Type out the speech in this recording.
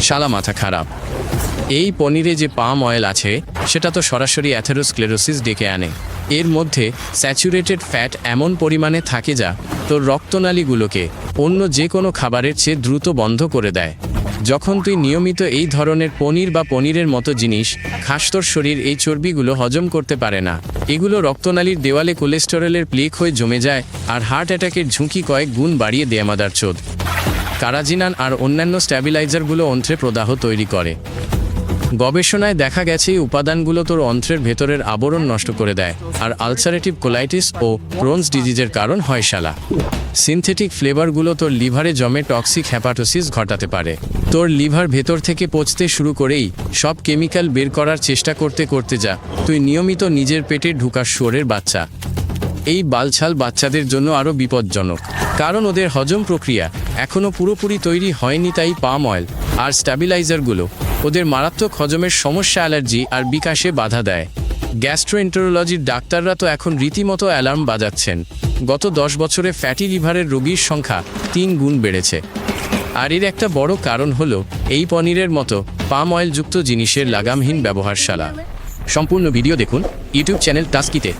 শালা মাথা খারাপ। এই পনিরে যে পাম অয়েল আছে সেটা তো সরাসরি অ্যাথেরোস্ক্লেরোসিস ডেকে আনে। এর মধ্যে স্যাচুরেটেড ফ্যাট এমন পরিমাণে থাকে যা তোর রক্তনালীগুলোকে অন্য যে কোনো খাবারের চেয়ে দ্রুত বন্ধ করে দেয়। যখন তুই নিয়মিত এই ধরনের পনির বা পনিরের মতো জিনিস খাস, তোর শরীর এই চর্বিগুলো হজম করতে পারে না। এগুলো রক্তনালীর দেওয়ালে কোলেস্টেরলের প্লেক হয়ে জমে যায় আর হার্ট অ্যাটাকের ঝুঁকি কয়েক গুণ বাড়িয়ে দেয়। মাদারচোদ। কারাজিনান আর অন্যান্য স্ট্যাবিলাইজারগুলো অন্ত্রে প্রদাহ তৈরি করে। গবেষণায় দেখা গেছে এই উপাদানগুলো তোর অন্ত্রের ভেতরের আবরণ নষ্ট করে দেয় আর আলসারেটিভ কোলাইটিস ও ক্রোনস ডিজিজের কারণ হয়। শালা সিনথেটিক ফ্লেভারগুলো তোর লিভারে জমে টক্সিক হ্যাপাটোসিস ঘটাতে পারে। তোর লিভার ভেতর থেকে পচতে শুরু করেই সব কেমিক্যাল বের করার চেষ্টা করতে করতে যা তুই নিয়মিত নিজের পেটে ঢুকাস শুয়োরের বাচ্চা। এই বালছাল বাচ্চাদের জন্য আরও বিপজ্জনক, কারণ ওদের হজম প্রক্রিয়া এখনও পুরোপুরি তৈরি হয়নি। তাই পাম অয়েল আর স্ট্যাবিলাইজারগুলো ওদের মারাত্মক হজমের সমস্যা, অ্যালার্জি আর বিকাশে বাধা দেয়। গ্যাস্ট্রোএন্টারোলজির ডাক্তাররা তো এখন রীতিমতো অ্যালার্ম বাজাচ্ছেন। গত 10 বছরে ফ্যাটি লিভারের রোগীর সংখ্যা 3 গুণ বেড়েছে। আর এর একটা বড় কারণ হলো এই পনিরের মতো পাম অয়েলযুক্ত জিনিসের লাগামহীন ব্যবহার। শালা সম্পূর্ণ ভিডিও দেখুন ইউটিউব চ্যানেল টাস্কিতে।